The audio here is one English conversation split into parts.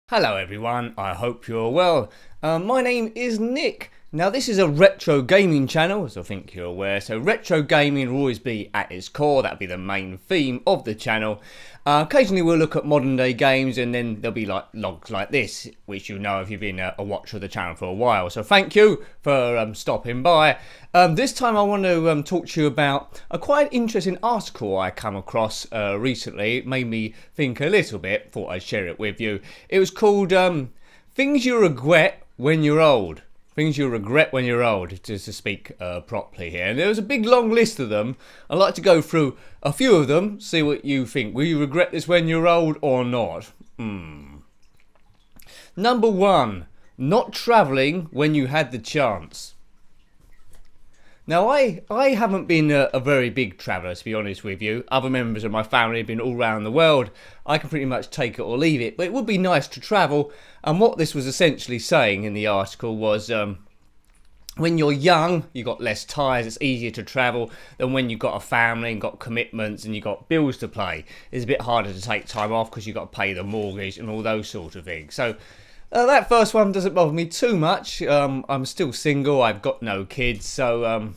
Hello everyone, I hope you're well. My name is Nick. Now this is a retro gaming channel, as I think you're aware, so retro gaming will always be at its core, that'll be the main theme of the channel. Occasionally we'll look at modern day games and then there'll be like logs like this, which you know if you've been a watcher of the channel for a while. So thank you for stopping by. This time I want to talk to you about a quite interesting article I come across recently. It made me think a little bit, thought I'd share it with you. It was called Things You Regret When You're Old. Things you regret when you're old, just to speak properly here. And there was a big long list of them. I'd like to go through a few of them, see what you think. Will you regret this when you're old or not? Number 1, not travelling when you had the chance. Now, I haven't been a very big traveller, to be honest with you. Other members of my family have been all around the world. I can pretty much take it or leave it, but it would be nice to travel. And what this was essentially saying in the article was when you're young, you've got less ties, it's easier to travel than when you've got a family and got commitments and you've got bills to pay. It's a bit harder to take time off because you've got to pay the mortgage and all those sort of things. So that first one doesn't bother me too much. I'm still single, I've got no kids, so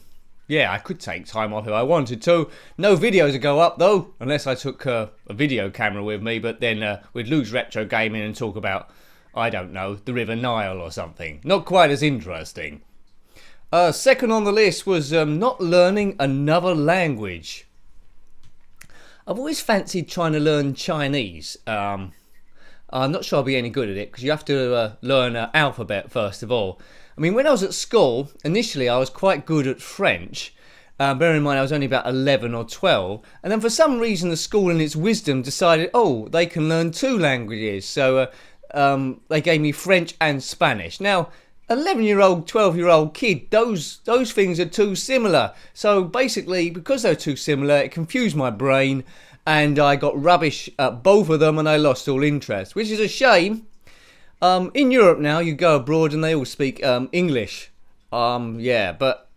yeah, I could take time off if I wanted to. No videos would go up though, unless I took a video camera with me, but then we'd lose retro gaming and talk about, I don't know, the River Nile or something. Not quite as interesting. Second on the list was not learning another language. I've always fancied trying to learn Chinese. I'm not sure I'll be any good at it because you have to learn an alphabet first of all. I mean, when I was at school, initially I was quite good at French. Bear in mind I was only about 11 or 12. And then for some reason the school in its wisdom decided, oh, they can learn 2 languages. So they gave me French and Spanish. Now, 11-year-old, 12-year-old kid, those things are too similar. So basically, because they're too similar, it confused my brain. And I got rubbish at both of them and I lost all interest, which is a shame. In Europe now, you go abroad and they all speak English. But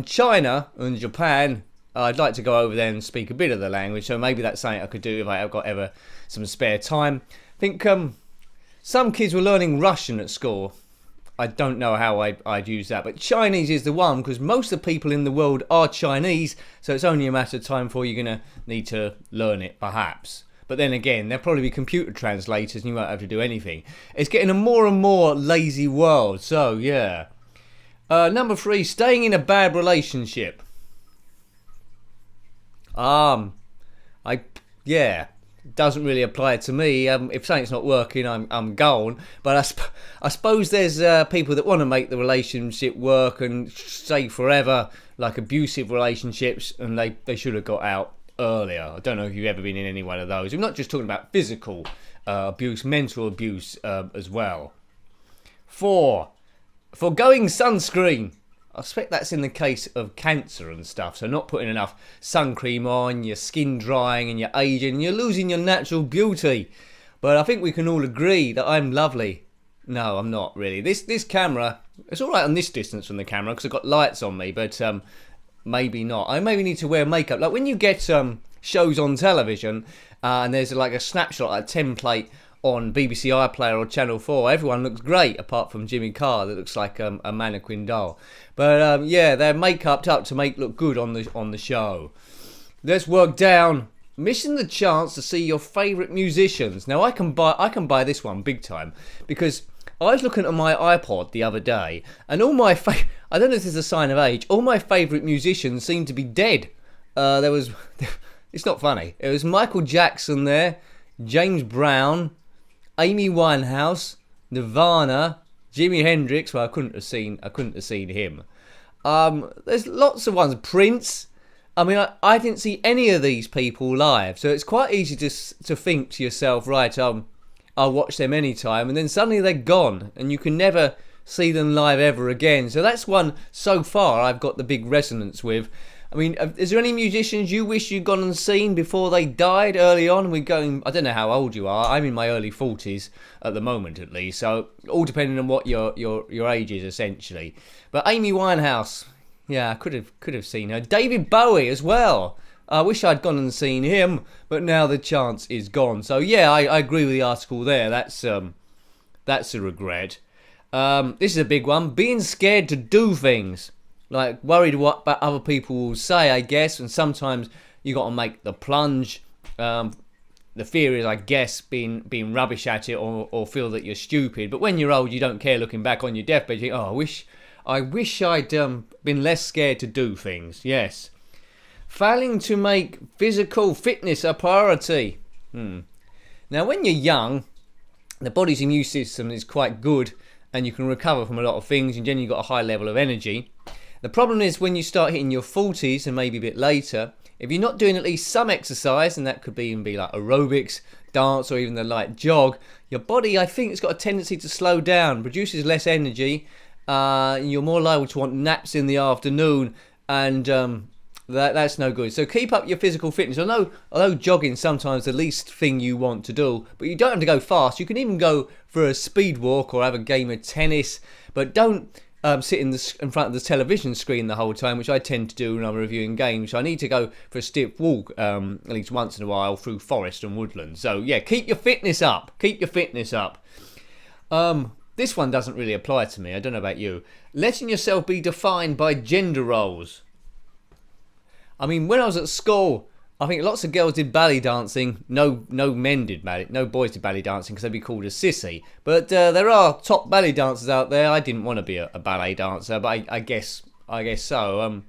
China and Japan, I'd like to go over there and speak a bit of the language. So maybe that's something I could do if I have got ever some spare time. I think some kids were learning Russian at school. I don't know how I'd use that, but Chinese is the one because most of the people in the world are Chinese, so it's only a matter of time before you're going to need to learn it, perhaps. But then again, there'll probably be computer translators and you won't have to do anything. It's getting a more and more lazy world, so yeah. Number 3, staying in a bad relationship. Doesn't really apply to me. If something's not working, I'm gone. But I suppose there's people that want to make the relationship work and stay forever, like abusive relationships, and they should have got out earlier. I don't know if you've ever been in any one of those. I'm not just talking about physical abuse, mental abuse as well. 4, foregoing sunscreen. I expect that's in the case of cancer and stuff, so not putting enough sun cream on, your skin drying and you're aging and you're losing your natural beauty. But I think we can all agree that I'm lovely. No, I'm not really. This camera, it's alright on this distance from the camera because I've got lights on me, but maybe not. I maybe need to wear makeup. Like when you get shows on television and there's like a snapshot, like a template on BBC iPlayer or Channel 4, everyone looks great apart from Jimmy Carr that looks like a mannequin doll. But yeah, they're make-upped up to make look good on the show. Let's work down. Missing the chance to see your favourite musicians. Now I can buy this one big time because I was looking at my iPod the other day and all my I don't know if this is a sign of age, all my favourite musicians seem to be dead. It's not funny. It was Michael Jackson there, James Brown, Amy Winehouse, Nirvana, Jimi Hendrix. Well, I couldn't have seen him. There's lots of ones. Prince. I mean, I didn't see any of these people live, so it's quite easy to think to yourself, right? I'll watch them anytime, and then suddenly they're gone, and you can never see them live ever again. So that's one so far I've got the big resonance with. I mean, is there any musicians you wish you'd gone and seen before they died early on? We're going, I don't know how old you are. I'm in my early 40s at the moment, at least. So all depending on what your age is, essentially. But Amy Winehouse, yeah, I could have seen her. David Bowie as well. I wish I'd gone and seen him, but now the chance is gone. So yeah, I agree with the article there. That's That's a regret. This is a big one. Being scared to do things. Like, worried what other people will say, I guess. And sometimes you got to make the plunge. The fear is, I guess, being rubbish at it or feel that you're stupid. But when you're old, you don't care looking back on your deathbed. You think, oh, I wish I'd been less scared to do things. Yes. Failing to make physical fitness a priority. Now, when you're young, the body's immune system is quite good and you can recover from a lot of things and generally got a high level of energy. The problem is when you start hitting your 40s and maybe a bit later, if you're not doing at least some exercise, and that could even be like aerobics, dance, or even the light jog, your body, I think, has got a tendency to slow down, produces less energy, you're more liable to want naps in the afternoon, and that's no good. So keep up your physical fitness. Although jogging sometimes the least thing you want to do, but you don't have to go fast. You can even go for a speed walk or have a game of tennis, but don't sit in front of the television screen the whole time, which I tend to do when I'm reviewing games. So I need to go for a stiff walk at least once in a while through forest and woodland. So yeah, keep your fitness up. Keep your fitness up. This one doesn't really apply to me. I don't know about you. Letting yourself be defined by gender roles. I mean, when I was at school, I think lots of girls did ballet dancing. No men did ballet. No boys did ballet dancing because they'd be called a sissy. But there are top ballet dancers out there. I didn't want to be a ballet dancer, but I guess so.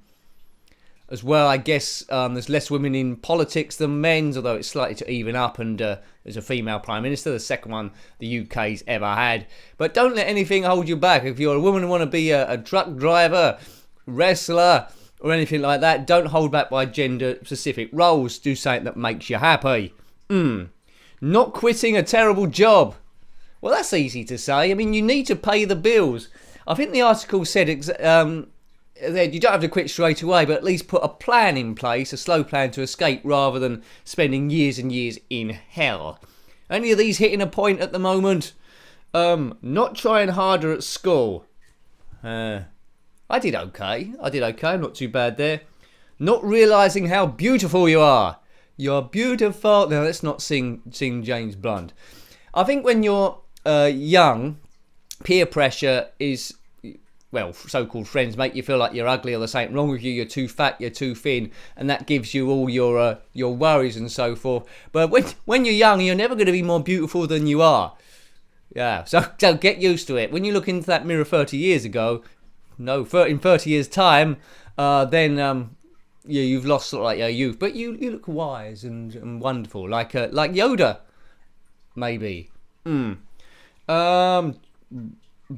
As well, I guess there's less women in politics than men's, although it's slightly to even up. And there's a female prime minister, the second one the UK's ever had. But don't let anything hold you back. If you're a woman and want to be a truck driver, wrestler, or anything like that, don't hold back by gender-specific roles. Do something that makes you happy. Not quitting a terrible job. Well, that's easy to say. I mean, you need to pay the bills. I think the article said that you don't have to quit straight away, but at least put a plan in place, a slow plan to escape, rather than spending years and years in hell. Any of these hitting a point at the moment? Not trying harder at school. I did okay. I'm not too bad there. Not realising how beautiful you are. You're beautiful. Now, let's not sing James Blunt. I think when you're young, peer pressure is, well, so-called friends make you feel like you're ugly or there's something wrong with you. You're too fat, you're too thin, and that gives you all your worries and so forth. But when you're young, you're never going to be more beautiful than you are. Yeah, so get used to it. When you look into that mirror 30 years ago, in 30 years' time, then you've lost sort of like your youth. But you look wise and wonderful, like Yoda, maybe.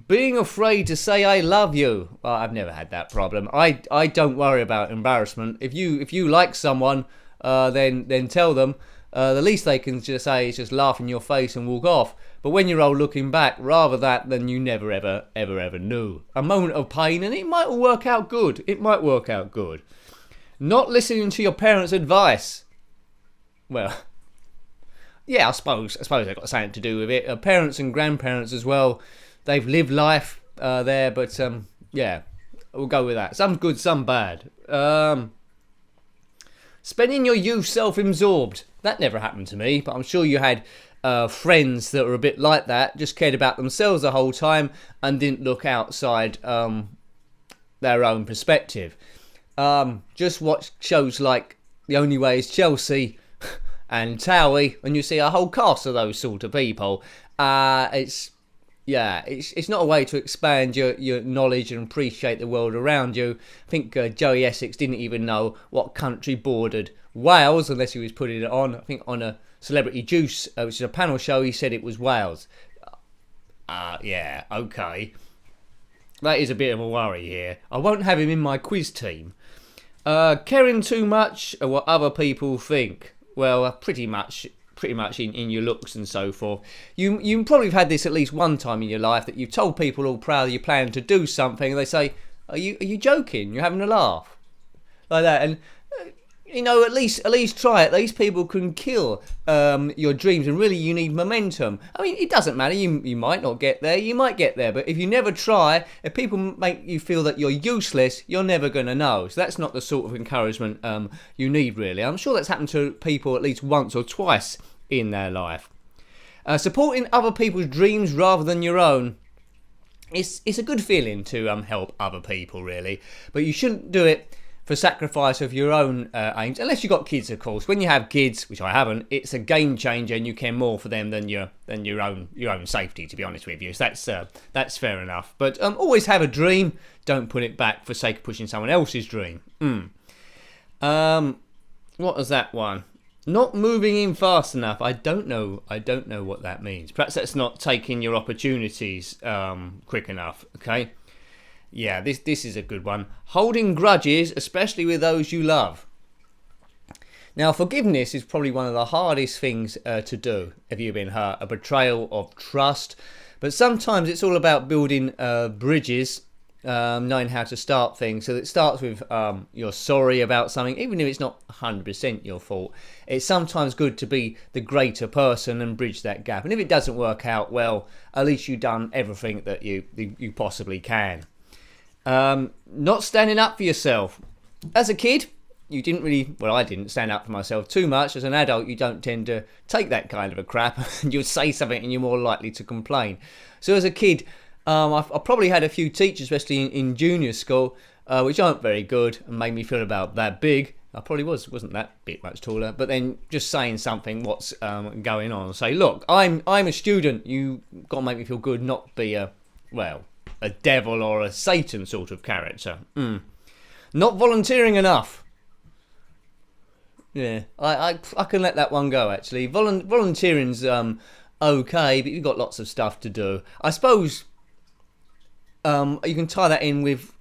Being afraid to say I love you. Well, I've never had that problem. I don't worry about embarrassment. If you like someone, then tell them. The least they can just say is just laugh in your face and walk off. But when you're old, looking back, rather that than you never ever knew. A moment of pain, and it might all work out good. Not listening to your parents' advice. Well, yeah, I suppose they've got something to do with it. Parents and grandparents as well. They've lived life there, but yeah, we'll go with that. Some good, some bad. Spending your youth self-absorbed. That never happened to me, but I'm sure you had friends that were a bit like that, just cared about themselves the whole time and didn't look outside their own perspective. Just watch shows like The Only Way is Chelsea and Towie, and you see a whole cast of those sort of people. It's not a way to expand your knowledge and appreciate the world around you. I think Joey Essex didn't even know what country bordered Wales unless he was putting it on. I think on a Celebrity Juice, which is a panel show, he said it was Wales. Yeah, okay. That is a bit of a worry here. I won't have him in my quiz team. Caring too much of what other people think. Well, pretty much in your looks and so forth. You probably have had this at least one time in your life that you've told people all proud you plan to do something and they say, are you joking? You're having a laugh? Like that. And at least try it. These people can kill your dreams, and really you need momentum. I mean, it doesn't matter. You might not get there. You might get there. But if you never try, if people make you feel that you're useless, you're never going to know. So that's not the sort of encouragement you need, really. I'm sure that's happened to people at least once or twice in their life. Supporting other people's dreams rather than your own. It's a good feeling to help other people, really, but you shouldn't do it for sacrifice of your own aims, unless you've got kids, of course. When you have kids, which I haven't, it's a game changer, and you care more for them than your own safety, to be honest with you. So that's fair enough. But always have a dream. Don't put it back for sake of pushing someone else's dream. What was that one? Not moving in fast enough. I don't know what that means. Perhaps that's not taking your opportunities quick enough. Okay. Yeah, this is a good one. Holding grudges, especially with those you love. Now, forgiveness is probably one of the hardest things to do if you've been hurt. A betrayal of trust. But sometimes it's all about building bridges, knowing how to start things. So it starts with you're sorry about something, even if it's not 100% your fault. It's sometimes good to be the greater person and bridge that gap. And if it doesn't work out, well, at least you've done everything that you possibly can. Not standing up for yourself. As a kid, you didn't really, well, I didn't stand up for myself too much. As an adult, you don't tend to take that kind of a crap, and you'll say something and you're more likely to complain. So as a kid, I probably had a few teachers, especially in junior school, which aren't very good and made me feel about that big. I probably wasn't that bit much taller, but then just saying something, what's going on. Say, look, I'm a student. You got to make me feel good, not be a devil or a Satan sort of character. Not volunteering enough. Yeah, I can let that one go, actually. Volunteering's okay, but you've got lots of stuff to do. I suppose you can tie that in with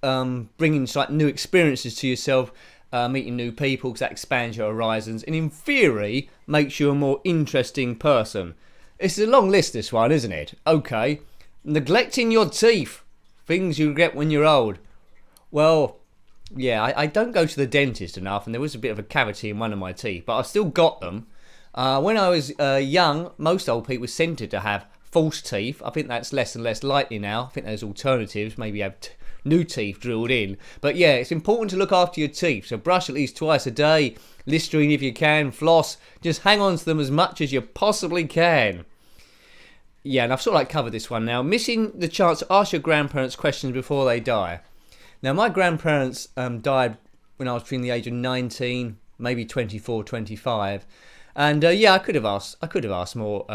bringing like new experiences to yourself, meeting new people, because that expands your horizons, and in theory makes you a more interesting person. It's a long list, this one, isn't it? Okay. Neglecting your teeth. Things you regret when you're old. Well, yeah, I don't go to the dentist enough, and there was a bit of a cavity in one of my teeth, but I still got them. When I was young, most old people were scented to have false teeth. I think that's less and less likely now. I think there's alternatives, maybe have new teeth drilled in. But yeah, it's important to look after your teeth, so brush at least twice a day, Listerine if you can, floss, just hang on to them as much as you possibly can. Yeah, and I've sort of like covered this one now. Missing the chance to ask your grandparents questions before they die. Now, my grandparents died when I was between the age of 19, maybe 24, 25. And yeah, I could have asked more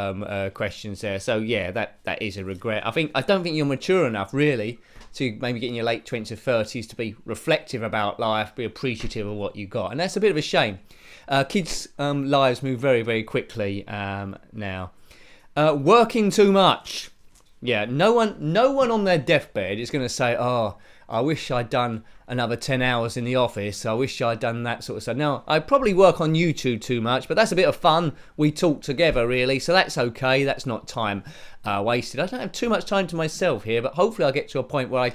questions there. So yeah, that is a regret. I don't think you're mature enough, really, to maybe get in your late 20s or 30s to be reflective about life, be appreciative of what you got. And that's a bit of a shame. Kids' lives move very, very quickly now. Working too much. Yeah, no one on their deathbed is going to say, oh, I wish I'd done another 10 hours in the office. I wish I'd done that sort of stuff. Now, I probably work on YouTube too much, but that's a bit of fun. We talk together, really, so that's okay. That's not time wasted. I don't have too much time to myself here, but hopefully I'll get to a point where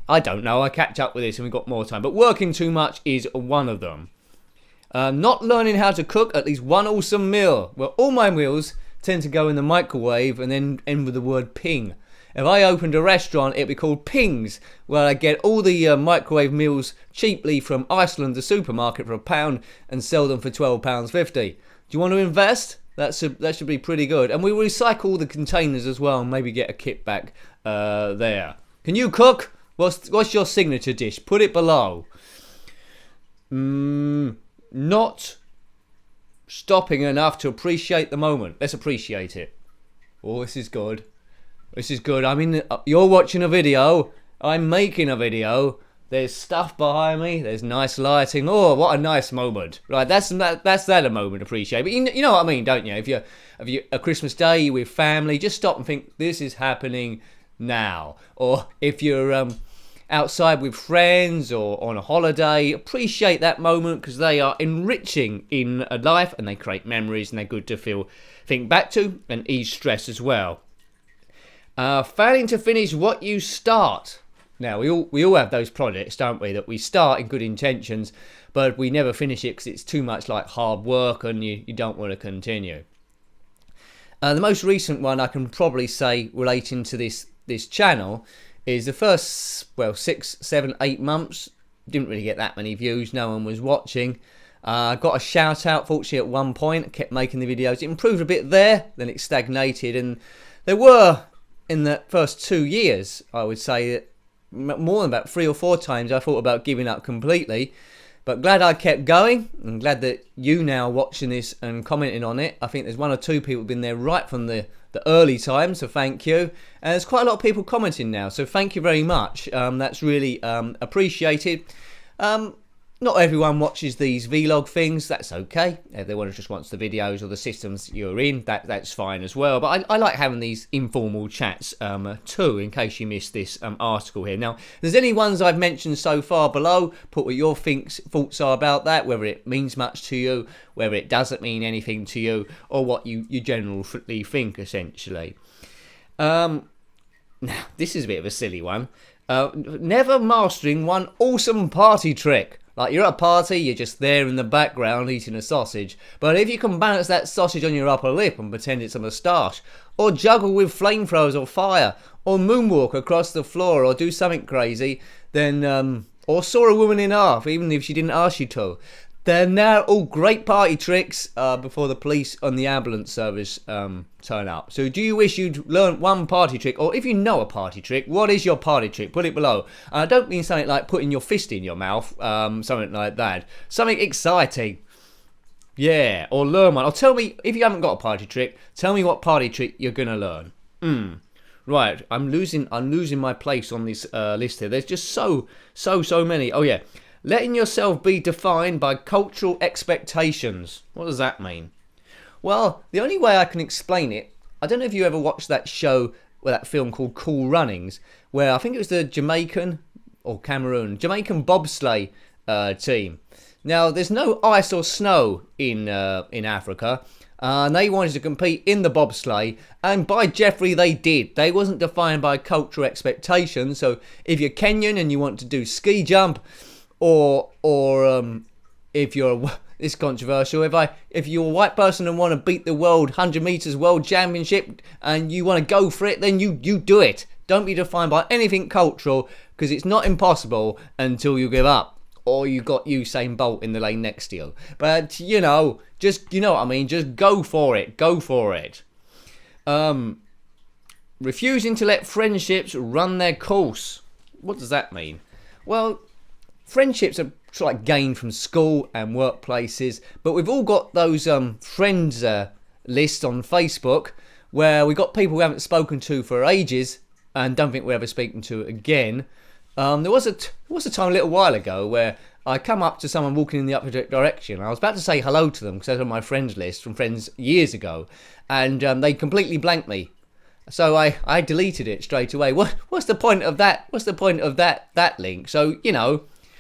I don't know, I catch up with this and we've got more time. But working too much is one of them. Not learning how to cook at least one awesome meal. Well, all my meals tend to go in the microwave and then end with the word ping. If I opened a restaurant, it'd be called Pings, where I get all the microwave meals cheaply from Iceland, the supermarket, for £1 and sell them for £12.50. Do you want to invest? That should be pretty good. And we recycle all the containers as well and maybe get a kit back there. Can you cook? What's your signature dish? Put it below. Not stopping enough to appreciate the moment. Let's appreciate it. Oh, this is good. This is good. You're watching a video. I'm making a video. There's stuff behind me. There's nice lighting. Oh, what a nice moment. Right, that's that a moment to appreciate. But you know what I mean, don't you? If you're a Christmas Day with family, just stop and think, this is happening now. Or if you're outside with friends or on a holiday, appreciate that moment, because they are enriching in a life and they create memories and they're good to think back to and ease stress as well. Failing to finish what you start. Now, we all have those projects, don't we, that we start in good intentions, but we never finish it because it's too much like hard work and you don't want to continue. The most recent one I can probably say relating to this channel is the first, 6, 7, 8 months. Didn't really get that many views, no one was watching. Got a shout out, fortunately, at one point. I kept making the videos. It improved a bit there, then it stagnated. And there were, in the first 2 years, I would say, that more than about 3 or 4 times I thought about giving up completely. But glad I kept going. I'm glad that you now watching this and commenting on it. I think there's 1 or 2 people who've been there right from the early times, so thank you. And there's quite a lot of people commenting now, so thank you very much. That's really appreciated. Not everyone watches these vlog things. That's okay. Everyone just wants the videos or the systems you're in. That's fine as well. But I like having these informal chats too, in case you missed this article here. Now, if there's any ones I've mentioned so far below, put what your thoughts are about that, whether it means much to you, whether it doesn't mean anything to you, or what you generally think, essentially. Now, this is a bit of a silly one. Never mastering one awesome party trick. Like, you're at a party, you're just there in the background eating a sausage. But if you can balance that sausage on your upper lip and pretend it's a moustache, or juggle with flamethrowers or fire, or moonwalk across the floor, or do something crazy, then, or saw a woman in half, even if she didn't ask you to, they're now all great party tricks before the police and the ambulance service turn up. So do you wish you'd learned one party trick? Or if you know a party trick, what is your party trick? Put it below. I don't mean something like putting your fist in your mouth, something like that. Something exciting. Yeah, or learn one. Or tell me, if you haven't got a party trick, tell me what party trick you're going to learn. Right, I'm losing my place on this list here. There's just so many. Oh yeah. Letting yourself be defined by cultural expectations. What does that mean? Well, the only way I can explain it, I don't know if you ever watched that show, or that film called Cool Runnings, where I think it was the Jamaican bobsleigh team. Now, there's no ice or snow in Africa, and they wanted to compete in the bobsleigh, and by Jeffrey, they did. They wasn't defined by cultural expectations, so if you're Kenyan and you want to do ski jump, or if you're it's controversial. If you're a white person and want to beat the world 100 meters world championship and you want to go for it, then you do it. Don't be defined by anything cultural, because it's not impossible until you give up, or you got Usain Bolt in the lane next to you. But just what I mean. Just go for it. Go for it. Refusing to let friendships run their course. What does that mean? Well, friendships are sort of like gained from school and workplaces, but we've all got those friends lists on Facebook where we got people we haven't spoken to for ages and don't think we're ever speaking to again. There was a time a little while ago where I come up to someone walking in the opposite direction. I was about to say hello to them because they're on my friends list from friends years ago, and they completely blanked me. So I deleted it straight away. What's the point of that? What's the point of that link? So,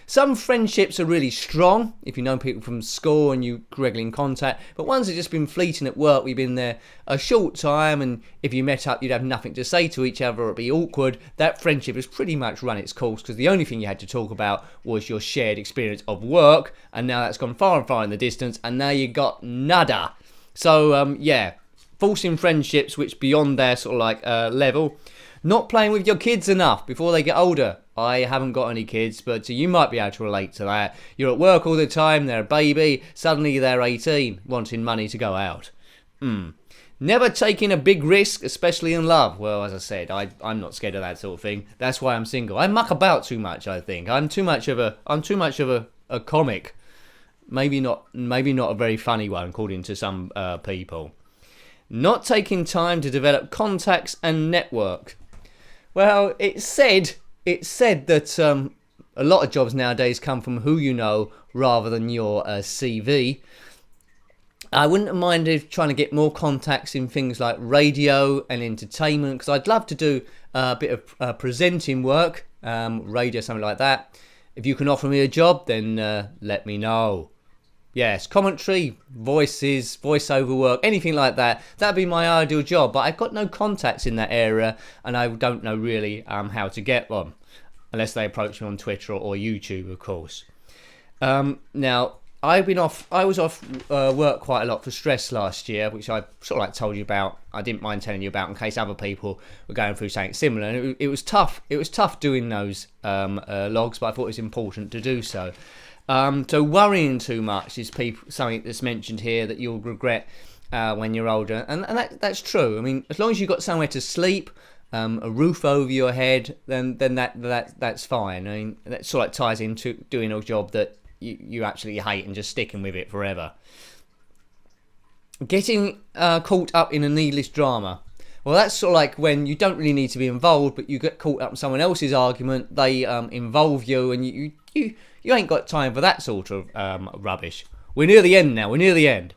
some friendships are really strong if you know people from school and you're regularly in contact, but ones that just been fleeting at work. We've been there a short time, and if you met up, you'd have nothing to say to each other, it'd be awkward. That friendship has pretty much run its course, because the only thing you had to talk about was your shared experience of work, and now that's gone far and far in the distance, and now you got nada. So, forcing friendships which beyond their sort of like level. Not playing with your kids enough before they get older. I haven't got any kids, but you might be able to relate to that. You're at work all the time, they're a baby, suddenly they're 18, wanting money to go out. Never taking a big risk, especially in love. Well, as I said, I'm not scared of that sort of thing. That's why I'm single. I muck about too much, I think. I'm too much of a comic. Maybe not a very funny one, according to some people. Not taking time to develop contacts and network. Well, it's said that a lot of jobs nowadays come from who you know rather than your CV. I wouldn't mind if trying to get more contacts in things like radio and entertainment, because I'd love to do a bit of presenting work, radio, something like that. If you can offer me a job, then let me know. Yes, commentary, voices, voiceover work, anything like that. That'd be my ideal job, but I've got no contacts in that area, and I don't know really how to get one, unless they approach me on Twitter or YouTube, of course. Now, I was off work quite a lot for stress last year, which I sort of like told you about. I didn't mind telling you about in case other people were going through something similar. And it was tough. It was tough doing those logs, but I thought it was important to do so. So worrying too much is something that's mentioned here that you'll regret when you're older, and that's true. I mean, as long as you've got somewhere to sleep, a roof over your head, then that's fine. I mean, that sort of ties into doing a job that you actually hate and just sticking with it forever. Getting caught up in a needless drama. Well, that's sort of like when you don't really need to be involved, but you get caught up in someone else's argument. They involve you, and you ain't got time for that sort of rubbish. We're near the end now. We're near the end.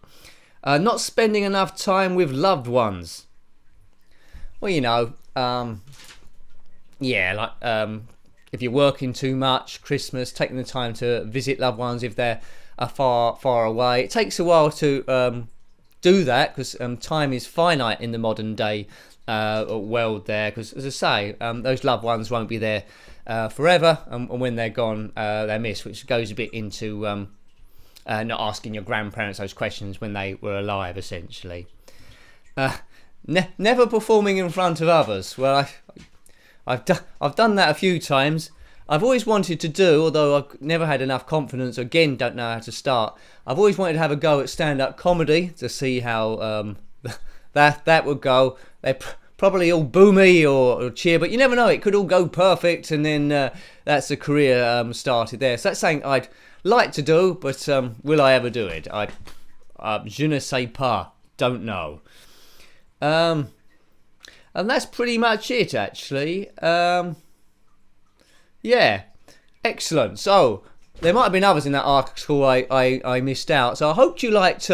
Not spending enough time with loved ones. Well, you know, if you're working too much, Christmas, taking the time to visit loved ones if they're far away. It takes a while to do that because time is finite in the modern day world there, because as I say, those loved ones won't be there forever, and when they're gone, they're missed, which goes a bit into not asking your grandparents those questions when they were alive, essentially. Never performing in front of others. Well, I've done that a few times. I've always wanted to do, although I've never had enough confidence, again, don't know how to start. I've always wanted to have a go at stand-up comedy to see how that would go. They probably all boo me or cheer, but you never know. It could all go perfect, and then that's a career started there. So that's something I'd like to do, but will I ever do it? Je ne sais pas. Don't know. And that's pretty much it, actually. Yeah, excellent. So there might have been others in that article I missed out. So I hope you liked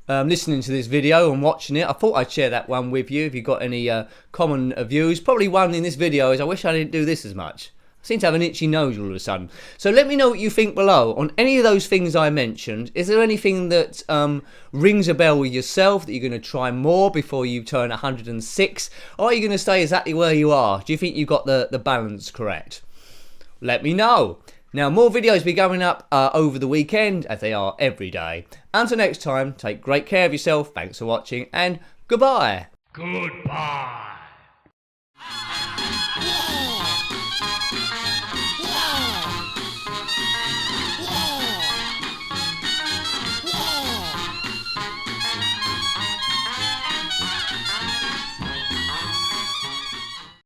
listening to this video and watching it. I thought I'd share that one with you if you got any common views. Probably one in this video is I wish I didn't do this as much. I seem to have an itchy nose all of a sudden. So let me know what you think below on any of those things I mentioned. Is there anything that rings a bell with yourself that you're going to try more before you turn 106? Or are you going to stay exactly where you are? Do you think you got the balance correct? Let me know. Now, more videos will be going up over the weekend, as they are every day. Until next time, take great care of yourself. Thanks for watching, and goodbye. Goodbye.